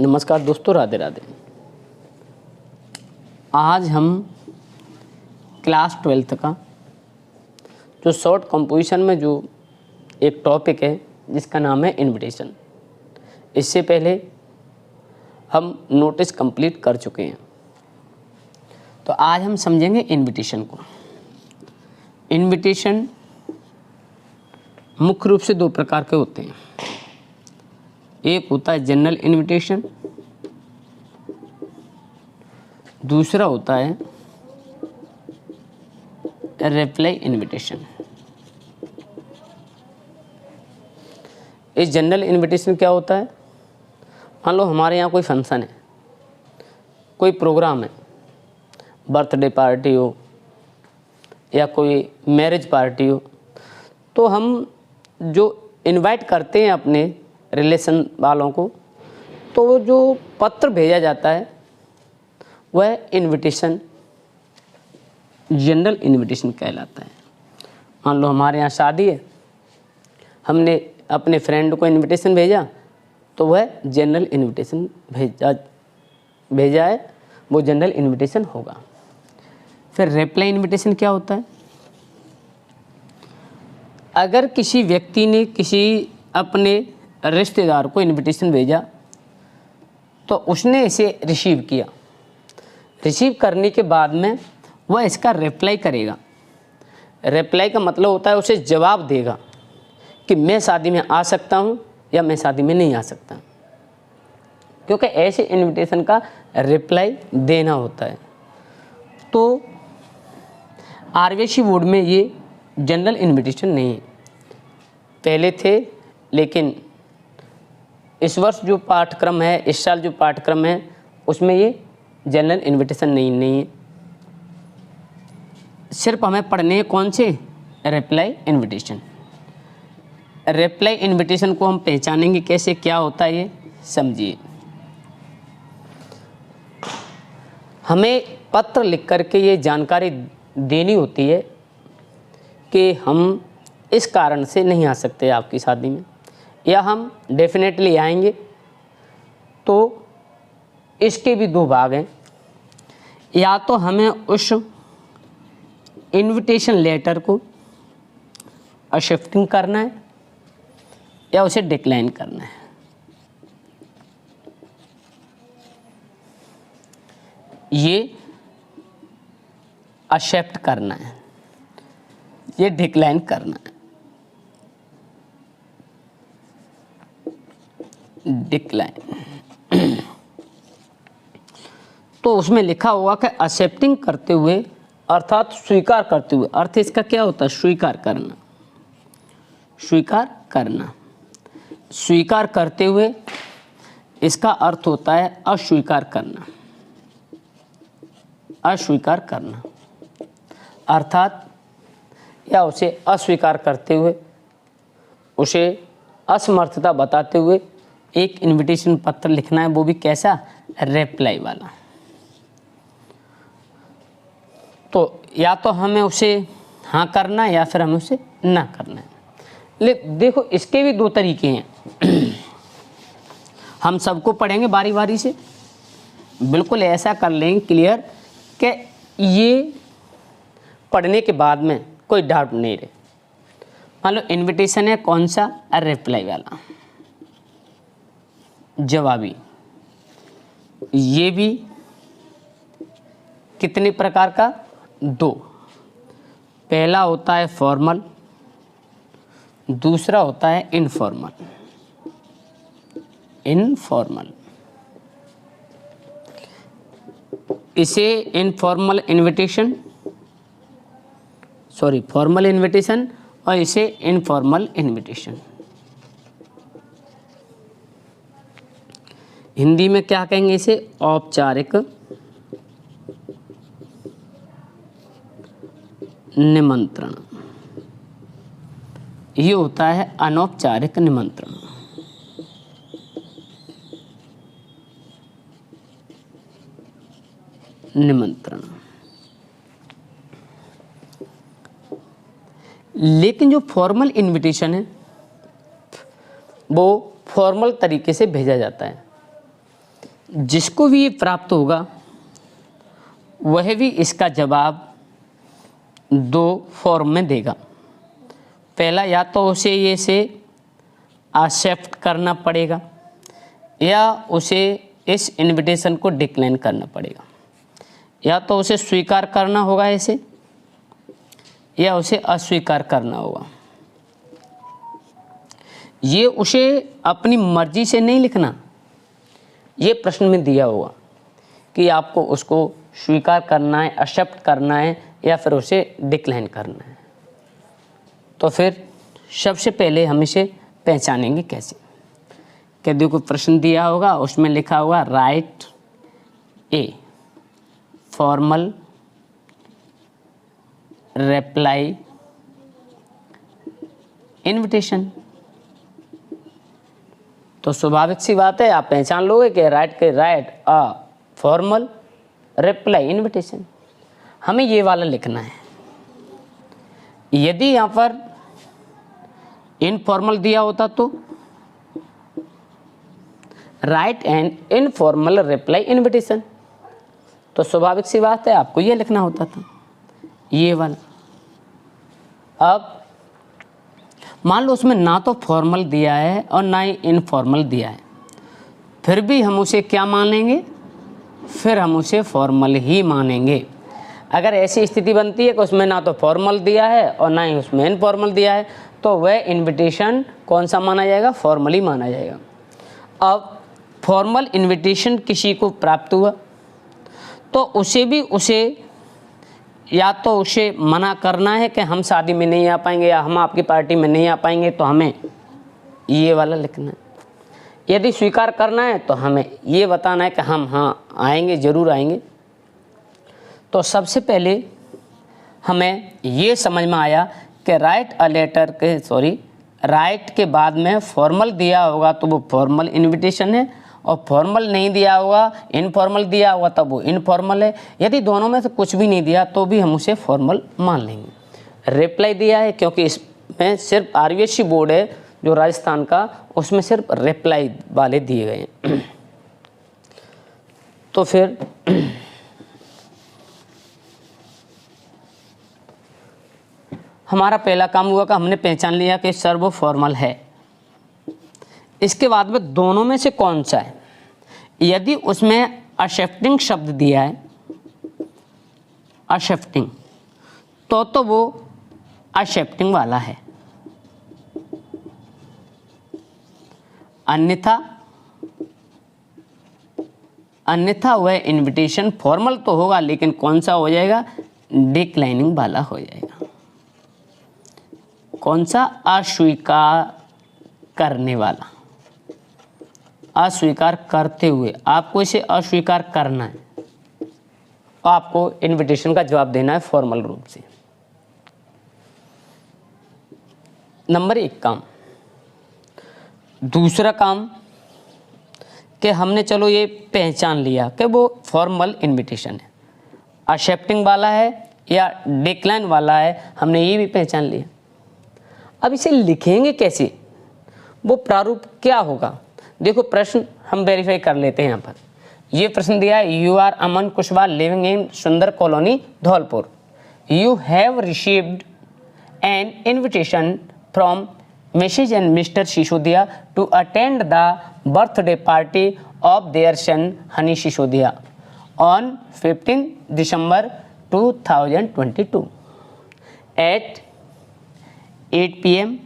नमस्कार दोस्तों, राधे राधे। आज हम क्लास 12th का जो शॉर्ट कंपोजिशन में जो एक टॉपिक है जिसका नाम है इनविटेशन, इससे पहले हम नोटिस कंप्लीट कर चुके हैं। तो आज हम समझेंगे इनविटेशन को। इनविटेशन मुख्य रूप से दो प्रकार के होते हैं। एक होता है जनरल इनविटेशन, दूसरा होता है रिप्लाई इनविटेशन। इस जनरल इनविटेशन क्या होता है? मान लो हमारे यहाँ कोई फंक्शन है, कोई प्रोग्राम है, बर्थडे पार्टी हो या कोई मैरिज पार्टी हो, तो हम जो इनवाइट करते हैं अपने रिलेशन वालों को, तो जो पत्र भेजा जाता है वह इनविटेशन जनरल इनविटेशन कहलाता है। मान लो हमारे यहाँ शादी है, हमने अपने फ्रेंड को इनविटेशन भेजा, तो वह जनरल इनविटेशन भेजा है, वो जनरल इनविटेशन होगा। फिर रिप्लाई इनविटेशन क्या होता है? अगर किसी व्यक्ति ने किसी अपने रिश्तेदार को इनविटेशन भेजा तो उसने इसे रिसीव किया, रिसीव करने के बाद में वह इसका रिप्लाई करेगा। रिप्लाई का मतलब होता है उसे जवाब देगा कि मैं शादी में आ सकता हूँ या मैं शादी में नहीं आ सकता, क्योंकि ऐसे इनविटेशन का रिप्लाई देना होता है। तो आरबीएससी बोर्ड में ये जनरल इनविटेशन नहीं है, पहले थे, लेकिन इस वर्ष जो पाठ्यक्रम है, इस साल जो पाठ्यक्रम है, उसमें ये जनरल इनविटेशन नहीं है। सिर्फ हमें पढ़ने हैं कौन से? Reply invitation. रिप्लाई इनविटेशन को हम पहचानेंगे कैसे, क्या होता है ये समझिए। हमें पत्र लिख करके ये जानकारी देनी होती है कि हम इस कारण से नहीं आ सकते आपकी शादी में, या हम डेफिनेटली आएंगे। तो इसके भी दो भाग हैं। या तो हमें उस इनविटेशन लेटर को एक्सेप्टिंग करना है या उसे डिक्लाइन करना है। ये एक्सेप्ट करना है, ये डिक्लाइन करना है। डिक्लाइन तो उसमें लिखा होगा कि एक्सेप्टिंग करते हुए, अर्थात स्वीकार करते हुए। अर्थ इसका क्या होता है? स्वीकार करना। स्वीकार करना, स्वीकार करते हुए इसका अर्थ होता है अस्वीकार करना। अस्वीकार करना अर्थात या उसे अस्वीकार करते हुए, उसे असमर्थता बताते हुए एक इनविटेशन पत्र लिखना है, वो भी कैसा? रिप्लाई वाला। तो या तो हमें उसे हाँ करना है या फिर हमें उसे ना करना है। देखो, इसके भी दो तरीके हैं। हम सबको पढ़ेंगे बारी बारी से, बिल्कुल ऐसा कर लेंगे क्लियर कि ये पढ़ने के बाद में कोई डाउट नहीं रहे। मान लो इनविटेशन है कौन सा? रिप्लाई वाला, जवाबी। ये भी कितने प्रकार का? दो। पहला होता है फॉर्मल, दूसरा होता है इनफॉर्मल। इनफॉर्मल, इसे informal invitation, sorry formal invitation, और इसे इनफॉर्मल इनविटेशन। हिंदी में क्या कहेंगे इसे? औपचारिक निमंत्रण। ये होता है अनौपचारिक निमंत्रण। निमंत्रण। लेकिन जो फॉर्मल इनविटेशन है वो फॉर्मल तरीके से भेजा जाता है। जिसको भी ये प्राप्त होगा वह भी इसका जवाब दो फॉर्म में देगा। पहला, या तो उसे ये से एक्सेप्ट करना पड़ेगा या उसे इस इनविटेशन को डिक्लाइन करना पड़ेगा। या तो उसे स्वीकार करना होगा ऐसे, या उसे अस्वीकार करना होगा। ये उसे अपनी मर्जी से नहीं लिखना, ये प्रश्न में दिया होगा कि आपको उसको स्वीकार करना है, एक्सेप्ट करना है या फिर उसे डिक्लाइन करना है। तो फिर सबसे पहले हम इसे पहचानेंगे कैसे। क्या देखो प्रश्न दिया होगा, उसमें लिखा होगा right a formal reply invitation. तो स्वाभाविक सी बात है, आप पहचान लोगे कि right a formal reply invitation. हमें ये वाला लिखना है। यदि यहाँ पर इनफॉर्मल दिया होता तो right and informal reply invitation, तो स्वाभाविक सी बात है आपको ये लिखना होता था, ये वाला। अब मान लो उसमें ना तो फॉर्मल दिया है और ना ही इनफॉर्मल दिया है, फिर भी हम उसे क्या मानेंगे? फिर हम उसे फॉर्मल ही मानेंगे। अगर ऐसी स्थिति बनती है कि उसमें ना तो फॉर्मल दिया है और ना ही उसमें इनफॉर्मल दिया है, तो वह इनविटेशन कौन सा माना जाएगा? फॉर्मल ही माना जाएगा। अब फॉर्मल इनविटेशन किसी को प्राप्त हुआ तो उसे या तो उसे मना करना है कि हम शादी में नहीं आ पाएंगे या हम आपकी पार्टी में नहीं आ पाएंगे, तो हमें ये वाला लिखना है। यदि स्वीकार करना है तो हमें ये बताना है कि हम हाँ आएंगे, ज़रूर आएंगे। तो सबसे पहले हमें ये समझ में आया कि राइट के बाद में फॉर्मल दिया होगा तो वो फॉर्मल इनविटेशन है, और फॉर्मल नहीं दिया होगा, इनफॉर्मल दिया होगा तब वो इनफॉर्मल है। यदि दोनों में से कुछ भी नहीं दिया तो भी हम उसे फॉर्मल मान लेंगे। रिप्लाई दिया है क्योंकि इसमें सिर्फ आरबीएससी बोर्ड है जो राजस्थान का, उसमें सिर्फ रिप्लाई वाले दिए गए हैं। तो फिर हमारा पहला काम हुआ कि हमने पहचान लिया कि सर वो फॉर्मल है। इसके बाद में दोनों में से कौन सा है? यदि उसमें एक्सेप्टिंग शब्द दिया है, एक्सेप्टिंग, तो वो एक्सेप्टिंग वाला है। अन्यथा वह इनविटेशन फॉर्मल तो होगा लेकिन कौन सा हो जाएगा? डिक्लाइनिंग वाला हो जाएगा। कौन सा? अस्वीकार करने वाला। अस्वीकार करते हुए आपको इसे अस्वीकार करना है, आपको इनविटेशन का जवाब देना है फॉर्मल रूप से। नंबर 1 काम। दूसरा काम कि हमने चलो ये पहचान लिया कि वो फॉर्मल इनविटेशन है, एक्सेप्टिंग वाला है या डिक्लाइन वाला है, हमने ये भी पहचान लिया। अब इसे लिखेंगे कैसे? वो प्रारूप क्या होगा? देखो प्रश्न हम वेरीफाई कर लेते हैं। यहाँ पर ये प्रश्न दिया है, you are Aman Kushwaha living in Sundar colony Dholpur. You have received an invitation from Mrs and Mr Sisodia to attend the birthday party of their son Honey Sisodia on 15 December 2022 at 8 PM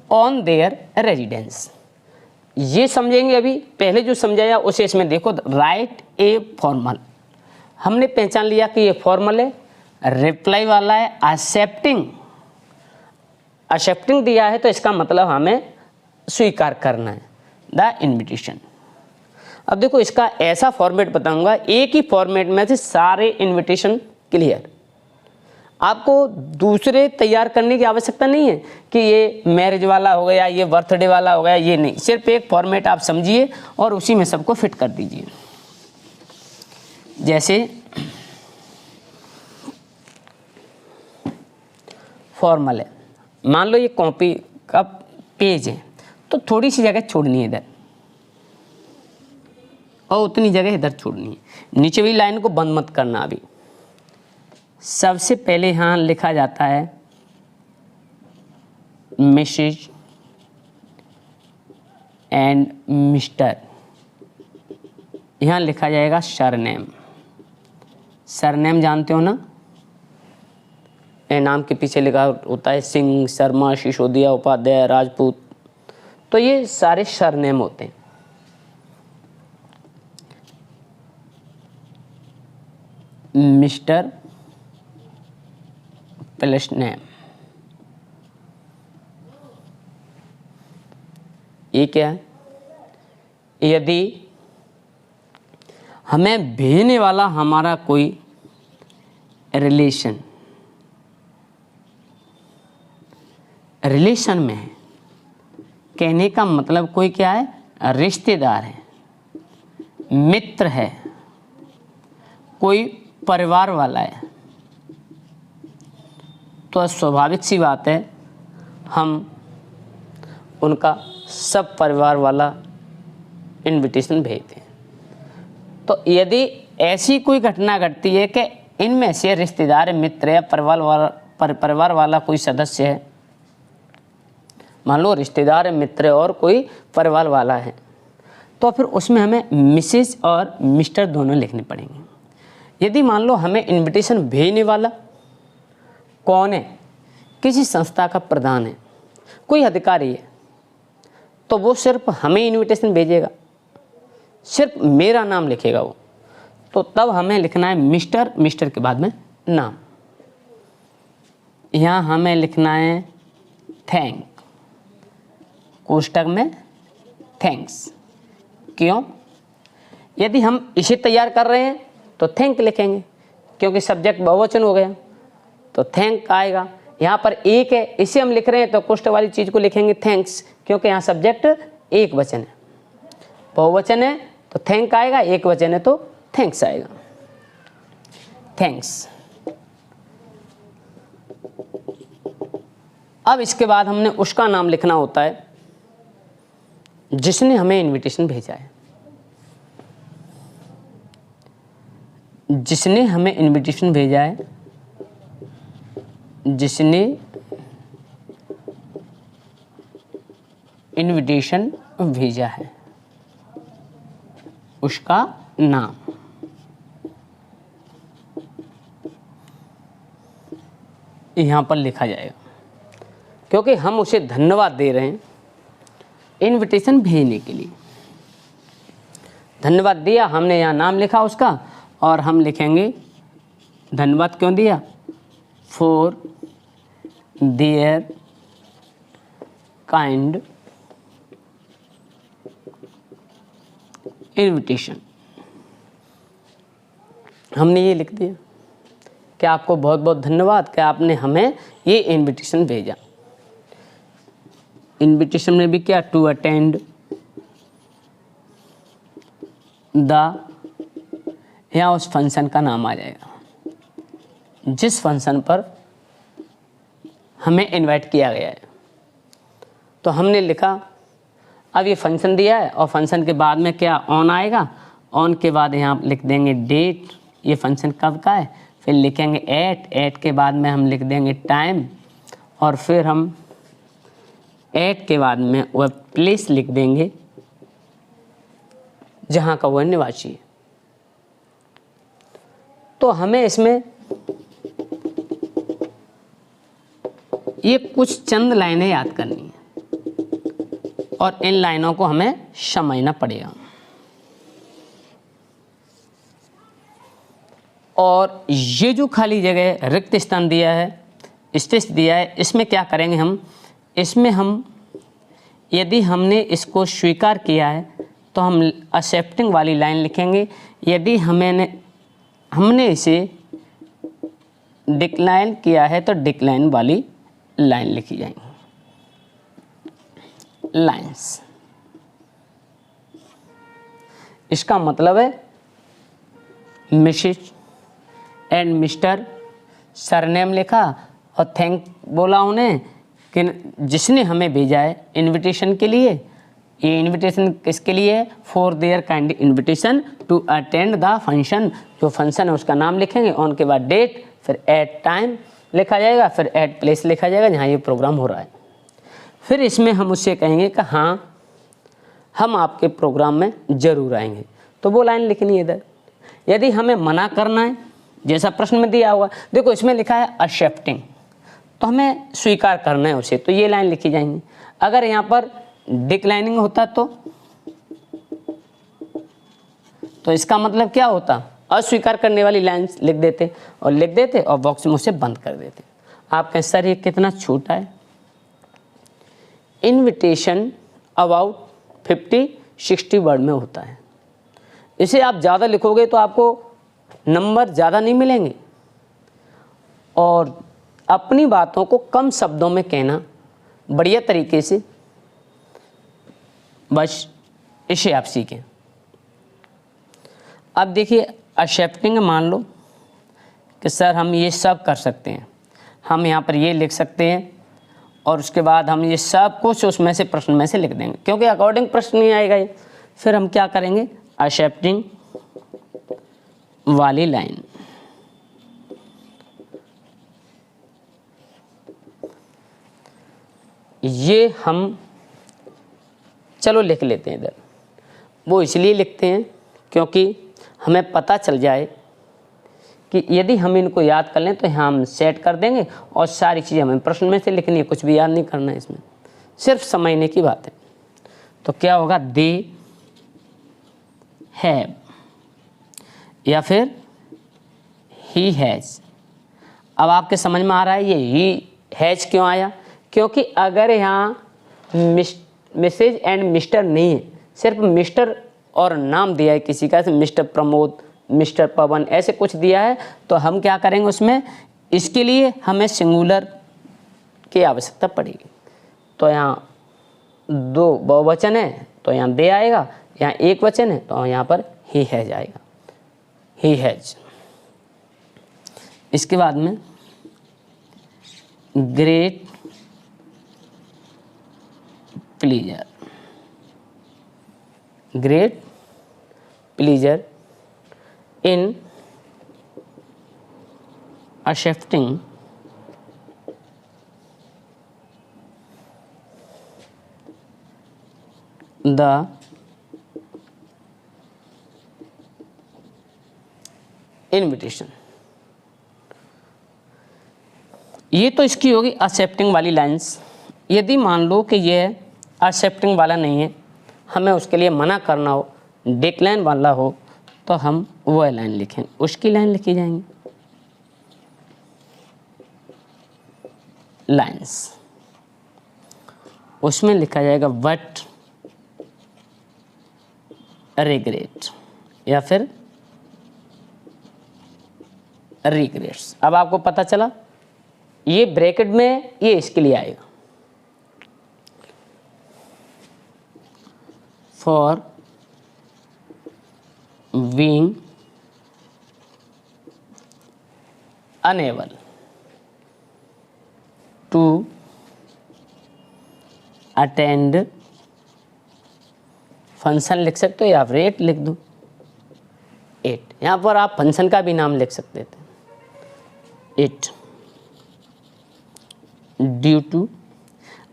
on their residence. ये समझेंगे अभी। पहले जो समझाया उसे इसमें देखो, राइट ए फॉर्मल, हमने पहचान लिया कि ये फॉर्मल है, रिप्लाई वाला है, एक्सेप्टिंग दिया है तो इसका मतलब हमें स्वीकार करना है द इनविटेशन। अब देखो इसका ऐसा फॉर्मेट बताऊंगा, एक ही फॉर्मेट में से सारे इनविटेशन क्लियर। आपको दूसरे तैयार करने की आवश्यकता नहीं है कि ये मैरिज वाला हो गया, ये बर्थडे वाला हो गया, ये नहीं। सिर्फ एक फॉर्मेट आप समझिए और उसी में सबको फिट कर दीजिए। जैसे फॉर्मल है, मान लो ये कॉपी का पेज है तो थोड़ी सी जगह छोड़नी है इधर, और उतनी जगह इधर छोड़नी है। नीचे वाली लाइन को बंद मत करना। अभी सबसे पहले यहाँ लिखा जाता है मिसेज एंड मिस्टर, यहाँ लिखा जाएगा सरनेम। सरनेम जानते हो ना, ए नाम के पीछे लिखा होता है सिंह, शर्मा, सिसोदिया, उपाध्याय, राजपूत, तो ये सारे सरनेम होते हैं। मिस्टर प्लस नेम, ये क्या है? यदि हमें भेजने वाला हमारा कोई रिलेशन में है, कहने का मतलब कोई क्या है, रिश्तेदार है, मित्र है, कोई परिवार वाला है, तो स्वाभाविक सी बात है हम उनका सब परिवार वाला इनविटेशन भेजते हैं। तो यदि ऐसी कोई घटना घटती है कि इनमें से रिश्तेदार, मित्र या परिवार वाला कोई सदस्य है, मान लो रिश्तेदार, मित्र और कोई परिवार वाला है, तो फिर उसमें हमें मिसेज और मिस्टर दोनों लिखने पड़ेंगे। यदि मान लो हमें इनविटेशन भेजने वाला कौन है, किसी संस्था का प्रधान है, कोई अधिकारी है, तो वो सिर्फ हमें इनविटेशन भेजेगा, सिर्फ मेरा नाम लिखेगा वो, तो तब हमें लिखना है मिस्टर, मिस्टर के बाद में नाम। यहाँ हमें लिखना है थैंक, कोष्टक में थैंक्स। क्यों? यदि हम इसे तैयार कर रहे हैं तो थैंक लिखेंगे, क्योंकि सब्जेक्ट बहुवचन हो गया तो थैंक आएगा। यहाँ पर एक है, इसे हम लिख रहे हैं तो कोष्टक वाली चीज़ को लिखेंगे थैंक्स, क्योंकि यहाँ सब्जेक्ट एक वचन है। बहुवचन है तो थैंक आएगा, एक वचन है तो थैंक्स आएगा। थैंक्स। अब इसके बाद हमने उसका नाम लिखना होता है जिसने हमें इनविटेशन भेजा है। जिसने हमें इनविटेशन भेजा है, जिसने इनविटेशन भेजा है, उसका नाम। यहाँ पर लिखा जाएगा, क्योंकि हम उसे धन्यवाद दे रहे हैं इनविटेशन भेजने के लिए। धन्यवाद दिया, हमने यहाँ नाम लिखा उसका, और हम लिखेंगे धन्यवाद क्यों दिया, फॉर देयर काइंड इनविटेशन। हमने ये लिख दिया कि आपको बहुत बहुत धन्यवाद कि आपने हमें ये इनविटेशन भेजा। इनविटेशन में भी क्या, टू अटेंड द, यहाँ उस फंक्शन का नाम आ जाएगा जिस फंक्शन पर हमें इनवाइट किया गया है। तो हमने लिखा, अब ये फंक्शन दिया है और फंक्शन के बाद में क्या ऑन आएगा, ऑन के बाद यहाँ लिख देंगे डेट, ये फंक्शन कब का है, फिर लिखेंगे एट के बाद में हम लिख देंगे टाइम, और फिर हम एट के बाद में वह प्लेस लिख देंगे जहाँ का वह निवासी है। तो हमें इसमें ये कुछ चंद लाइनें याद करनी है और इन लाइनों को हमें समझना पड़ेगा। और ये जो खाली जगह रिक्त स्थान दिया है, स्पेस दिया है, इसमें क्या करेंगे हम, इसमें हम यदि हमने इसको स्वीकार किया है तो हम एक्सेप्टिंग वाली लाइन लिखेंगे। यदि हमने इसे डिक्लाइन किया है तो डिक्लाइन वाली लाइन लिखी जाएंगी, लाइंस। इसका मतलब है मिसेज एंड मिस्टर, सरनेम लिखा और थैंक बोला उन्हें कि जिसने हमें भेजा है इनविटेशन के लिए, ये इनविटेशन किसके लिए है? For their kind invitation to attend the function. जो फंक्शन है उसका नाम लिखेंगे, ऑन के बाद डेट, फिर एट टाइम लिखा जाएगा, फिर एट प्लेस लिखा जाएगा जहाँ ये प्रोग्राम हो रहा है। फिर इसमें हम उससे कहेंगे कि हाँ हम आपके प्रोग्राम में ज़रूर आएंगे, तो वो लाइन लिखनी है इधर। यदि हमें मना करना है, जैसा प्रश्न में दिया हुआ, देखो इसमें लिखा है एक्सेप्टिंग, तो हमें स्वीकार करना है उसे, तो ये लाइन लिखी जाएंगी। अगर यहाँ पर डिक्लाइनिंग होता तो इसका मतलब क्या होता? अस्वीकार करने वाली लाइन लिख देते और बॉक्स में उसे बंद कर देते। आप कहें सर ये कितना छोटा है? इनविटेशन अबाउट 50-60 वर्ड में होता है। इसे आप ज़्यादा लिखोगे तो आपको नंबर ज़्यादा नहीं मिलेंगे, और अपनी बातों को कम शब्दों में कहना बढ़िया तरीके से, बस इसे आप सीखें। अब देखिए एक्सेप्टिंग, मान लो कि सर हम ये सब कर सकते हैं, हम यहाँ पर ये लिख सकते हैं और उसके बाद हम ये सब कुछ उसमें से प्रश्न में से लिख देंगे, क्योंकि अकॉर्डिंग प्रश्न नहीं आएगा ये। फिर हम क्या करेंगे? एक्सेप्टिंग वाली लाइन, ये हम चलो लिख लेते हैं इधर। वो इसलिए लिखते हैं क्योंकि हमें पता चल जाए कि यदि हम इनको याद कर लें तो हम सेट कर देंगे, और सारी चीज़ें हमें प्रश्न में से लिखनी है, कुछ भी याद नहीं करना है, इसमें सिर्फ समझने की बात है। तो क्या होगा? दे हैव या फिर ही हैज़। अब आपके समझ में आ रहा है ये ही हैज़ क्यों आया? क्योंकि अगर यहाँ मिसेज एंड मिस्टर नहीं है, सिर्फ मिस्टर और नाम दिया है किसी का, मिस्टर प्रमोद, मिस्टर पवन, ऐसे कुछ दिया है, तो हम क्या करेंगे उसमें? इसके लिए हमें सिंगुलर की आवश्यकता पड़ेगी। तो यहाँ दो बहुवचन है तो यहाँ दे आएगा, यहाँ एक वचन है तो यहाँ पर ही हैज आएगा, ही हैज। इसके बाद में great pleaser, great pleaser in accepting the invitation। ये तो इसकी होगी एक्सेप्टिंग वाली लाइंस। यदि मान लो कि ये एक्सेप्टिंग वाला नहीं है, हमें उसके लिए मना करना हो, डिक्लाइन वाला हो, तो हम वो लाइन लिखें, उसकी लाइन लिखी जाएंगी। लाइंस उसमें लिखा जाएगा बट रिग्रेट या फिर रिग्रेट्स। अब आपको पता चला, ये ब्रैकेट में ये इसके लिए आएगा, for being unable to attend function लिख सकते हो या आप रेट लिख दो, एट। यहाँ पर आप फंक्शन का भी नाम लिख सकते थे, इट ड्यू टू।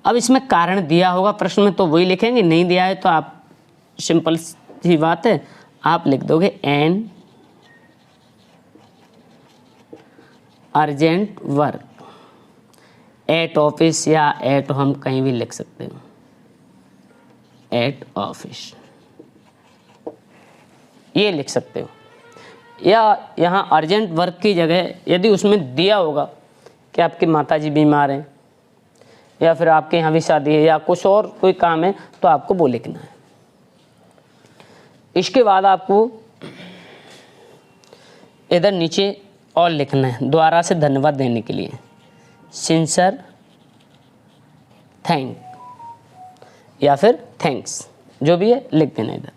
अब इसमें कारण दिया होगा प्रश्न में तो वही लिखेंगे, नहीं दिया है तो आप सिंपल सी बात है, आप लिख दोगे N urgent work at office, या एट हम कहीं भी लिख सकते हो, एट ऑफिस ये लिख सकते हो। या यहाँ अर्जेंट वर्क की जगह यदि उसमें दिया होगा कि आपकी माताजी बीमार हैं या फिर आपके यहाँ भी शादी है या कुछ और कोई काम है, तो आपको वो लिखना है। इसके बाद आपको इधर नीचे और लिखना है, दोबारा से धन्यवाद देने के लिए, सिंसियर थैंक या फिर थैंक्स, जो भी है लिख देना इधर,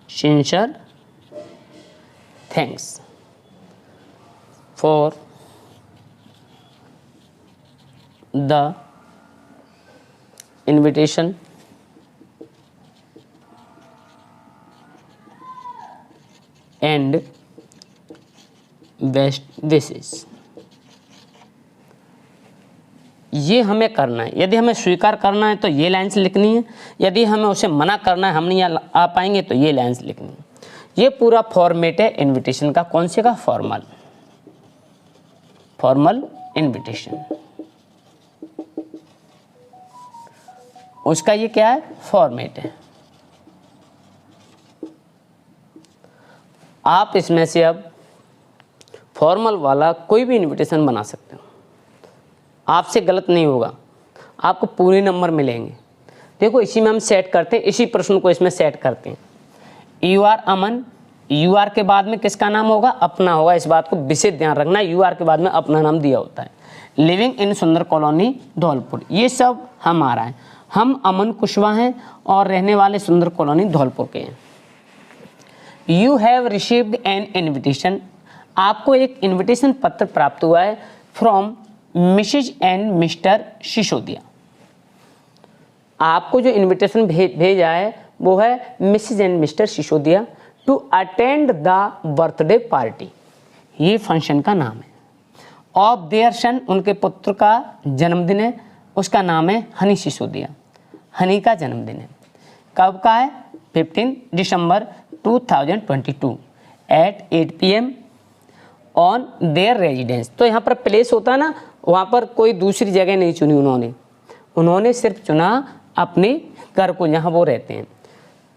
sincere thanks for the invitation and best wishes. ये हमें करना है। यदि हमें स्वीकार करना है तो ये लाइन्स लिखनी है, यदि हमें उसे मना करना है हम नहीं आ पाएंगे तो ये लाइन्स लिखनी है। ये पूरा फॉर्मेट है इनविटेशन का। कौन से का? Formal invitation. उसका ये क्या है? फॉर्मेट है। आप इसमें से अब फॉर्मल वाला कोई भी इनविटेशन बना सकते हो, आपसे गलत नहीं होगा, आपको पूरे नंबर मिलेंगे। देखो इसी में हम सेट करते हैं, इसी प्रश्न को इसमें सेट करते हैं। You are Aman, you are के बाद में किसका नाम होगा? अपना होगा। इस बात को विशेष ध्यान रखना, यू आर के बाद में अपना नाम दिया होता है। Living in Sundar colony Dholpur, ये सब हमारा है। हम अमन कुशवाहा हैं और रहने वाले सुंदर कॉलोनी धौलपुर के हैं। You have received an invitation, आपको एक इन्विटेशन पत्र प्राप्त हुआ है from Mrs and Mr Sisodia. आपको जो इन्विटेशन भेजा है वो है Mrs and Mr Sisodia to attend the birthday party, ये फंक्शन का नाम है। ऑफ देयर सन, उनके पुत्र का जन्मदिन है, उसका नाम है हनी सिसोदिया। हनी का जन्मदिन है, कब का है? 15 December 2022 at 8 PM on their residence. तो यहाँ पर प्लेस होता है ना, वहाँ पर कोई दूसरी जगह नहीं चुनी उन्होंने सिर्फ चुना अपने घर को जहाँ वो रहते हैं।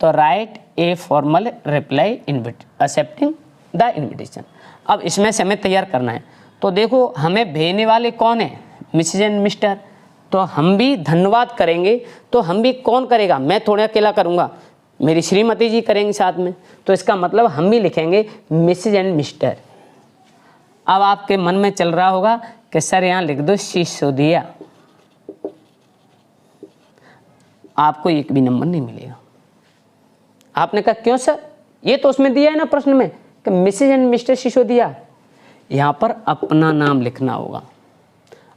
तो right a formal reply accepting the invitation. अब इसमें से हमें तैयार करना है। तो देखो हमें भेजने वाले कौन है? Mrs and Mr. तो हम भी धन्यवाद करेंगे, तो हम भी कौन करेगा? मैं थोड़ा अकेला करूँगा, मेरी श्रीमती जी करेंगे साथ में। तो इसका मतलब हम भी लिखेंगे मिसेज एंड मिस्टर। अब आपके मन में चल रहा होगा कि सर यहाँ लिख दो सिसोदिया, आपको एक भी नंबर नहीं मिलेगा। आपने कहा क्यों सर? ये तो उसमें दिया है ना प्रश्न में कि मिसेज एंड मिस्टर सिसोदिया। यहाँ पर अपना नाम लिखना होगा,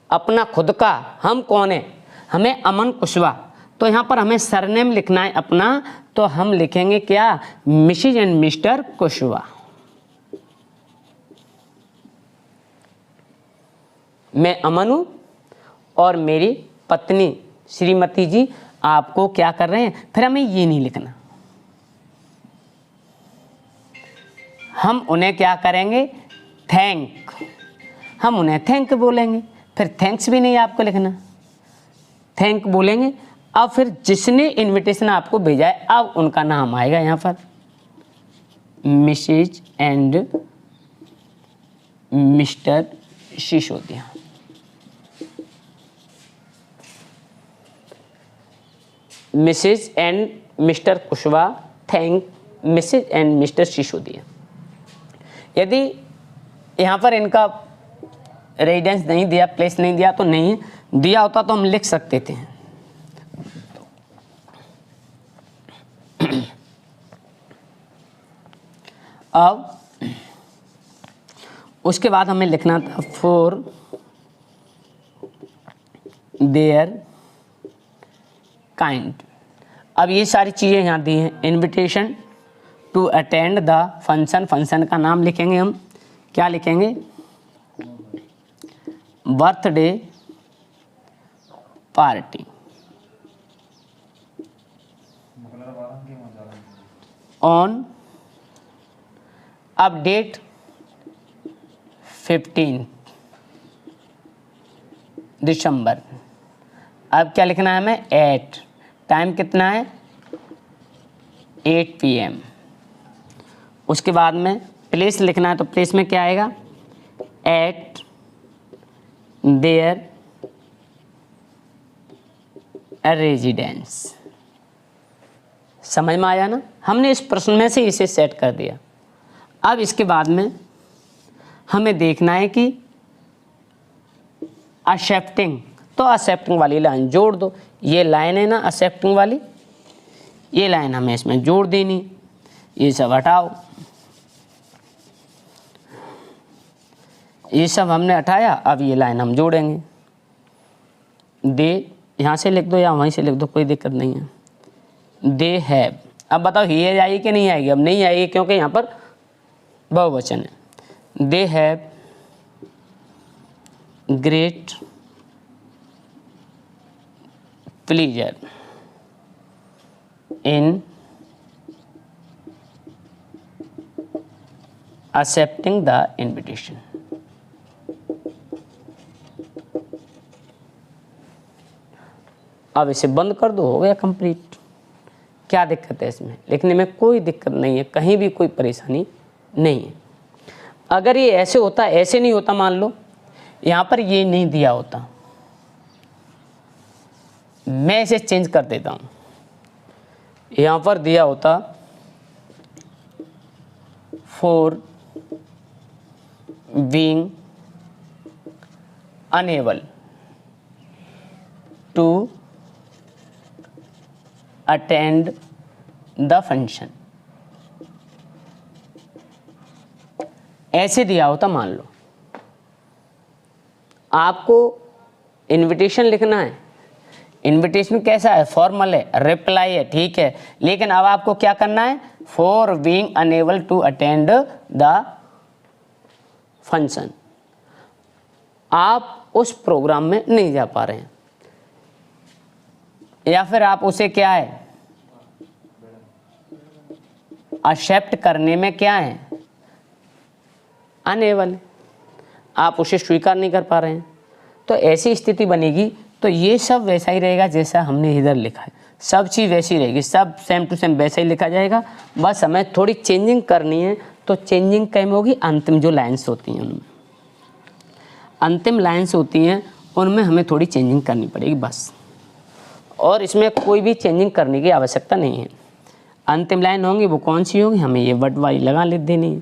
अपना खुद का। हम कौन है? हमें अमन कुशवाहा। तो यहाँ पर हमें सरनेम लिखना है अपना, तो हम लिखेंगे क्या? Mrs and Mr Kushwaha. मैं अमन हूँ और मेरी पत्नी श्रीमती जी आपको क्या कर रहे हैं? फिर हमें ये नहीं लिखना, हम उन्हें क्या करेंगे? थैंक, हम उन्हें थैंक बोलेंगे। फिर थैंक्स भी नहीं आपको लिखना, थैंक बोलेंगे। अब फिर जिसने इनविटेशन आपको भेजा है अब उनका नाम आएगा यहाँ पर, Mrs and Mr Sisodia. Mrs and Mr Kushwaha, thank Mrs and Mr Sisodia. यदि यहाँ पर इनका रेजिडेंस नहीं दिया, प्लेस नहीं दिया तो नहीं दिया होता तो हम लिख सकते थे। अब उसके बाद हमें लिखना था फॉर देयर काइंड। अब ये सारी चीज़ें यहाँ दी हैं। Invitation to attend the function, function का नाम लिखेंगे हम, क्या लिखेंगे? Birthday party. ऑन, अब डेट 15 दिसंबर। अब क्या लिखना है हमें? एट, टाइम कितना है? 8 PM। उसके बाद में प्लेस लिखना है, तो प्लेस में क्या आएगा? Eight there residence. समझ में आया ना? हमने इस प्रश्न में से इसे सेट कर दिया। अब इसके बाद में हमें देखना है कि एक्सेप्टिंग, तो एक्सेप्टिंग वाली लाइन जोड़ दो। ये लाइन है ना एक्सेप्टिंग वाली, ये लाइन हमें इसमें जोड़ देनी। ये सब हटाओ, ये सब हमने हटाया। अब ये लाइन हम जोड़ेंगे। दे यहाँ से लिख दो या वहीं से लिख दो, कोई दिक्कत नहीं है। They have. अब बताओ ये आएगी कि नहीं आएगी? अब नहीं आएगी क्योंकि यहाँ पर बहुवचन है। They have great pleaser in accepting the invitation। अब इसे बंद कर दो, हो गया कंप्लीट। क्या दिक्कत है इसमें? लिखने में कोई दिक्कत नहीं है, कहीं भी कोई परेशानी नहीं है। अगर ये ऐसे होता, ऐसे नहीं होता, मान लो यहाँ पर ये नहीं दिया होता, मैं इसे चेंज कर देता हूँ, यहाँ पर दिया होता for being unable to attend the function, ऐसे दिया होता। मान लो आपको इनविटेशन लिखना है, इनविटेशन कैसा है? फॉर्मल है, रिप्लाई है, ठीक है, लेकिन अब आपको क्या करना है? For being unable to attend the function. आप उस प्रोग्राम में नहीं जा पा रहे हैं, या फिर आप उसे क्या है, एक्सेप्ट करने में क्या है, अनेबल, आप उसे स्वीकार नहीं कर पा रहे हैं। तो ऐसी स्थिति बनेगी। तो ये सब वैसा ही रहेगा जैसा हमने इधर लिखा है, सब चीज़ वैसी रहेगी, सब सेम टू सेम वैसा ही लिखा जाएगा। बस हमें थोड़ी चेंजिंग करनी है। तो चेंजिंग कैम होगी? अंतिम जो लाइन्स होती हैं उनमें, अंतिम लाइन्स होती हैं उनमें हमें थोड़ी चेंजिंग करनी पड़ेगी बस, और इसमें कोई भी चेंजिंग करने की आवश्यकता नहीं है। अंतिम लाइन होंगी वो कौन सी होगी? हमें ये बट वाली लगा ले देनी है,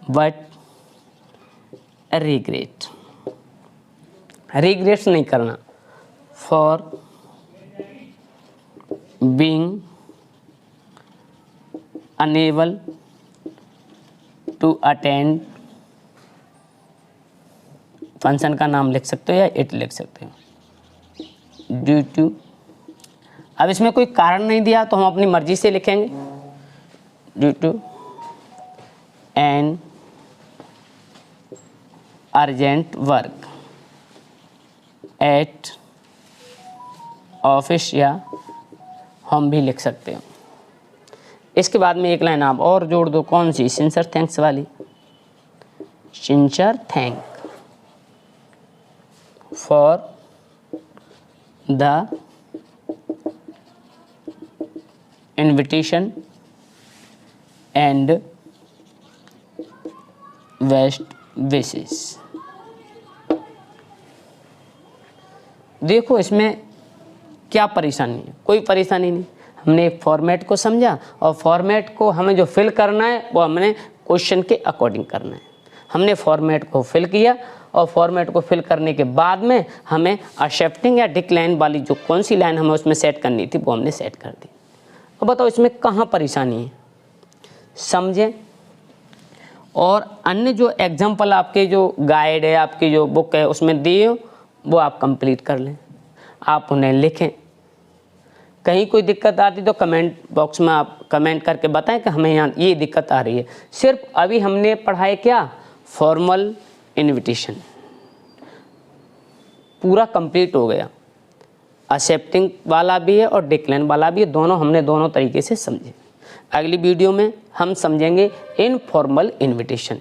बट रिग्रेट, रिग्रेट्स नहीं करना। For being unable to attend, function का नाम लिख सकते हो या इट लिख सकते हो, ड्यू टू। अब इसमें कोई कारण नहीं दिया तो हम अपनी मर्जी से लिखेंगे, due to an urgent work at office, या हम भी लिख सकते हो। इसके बाद में एक लाइन आप और जोड़ दो, कौन सी? सिंसियर थैंक्स वाली, sincere thank for the invitation and best wishes. देखो इसमें क्या परेशानी है? कोई परेशानी नहीं। हमने एक फॉर्मेट को समझा, और फॉर्मेट को हमें जो फिल करना है वो हमने क्वेश्चन के अकॉर्डिंग करना है। हमने फॉर्मेट को फिल किया, और फॉर्मेट को फिल करने के बाद में हमें एक्सेप्टिंग या डिक्लाइन वाली जो कौन सी लाइन हमें उसमें सेट करनी थी वो हमने सेट कर दी। अब बताओ इसमें कहाँ परेशानी है? समझें। और अन्य जो एग्जाम्पल आपके जो गाइड है, आपकी जो बुक है उसमें दिए हो, वो आप कंप्लीट कर लें, आप उन्हें लिखें। कहीं कोई दिक्कत आती तो कमेंट बॉक्स में आप कमेंट करके बताएं कि हमें यहाँ ये दिक्कत आ रही है। सिर्फ अभी हमने पढ़ा है क्या? फॉर्मल इनविटेशन पूरा कंप्लीट हो गया, एक्सेप्टिंग वाला भी है और डिक्लाइन वाला भी है, दोनों हमने दोनों तरीके से समझे। अगली वीडियो में हम समझेंगे इनफॉर्मल इनविटेशन।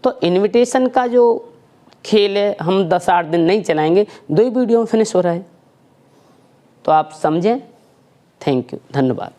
तो इनविटेशन का जो खेल है हम 10-8 दिन नहीं चलाएंगे, 2 ही वीडियो में फिनिश हो रहा है। तो आप समझें। थैंक यू, धन्यवाद।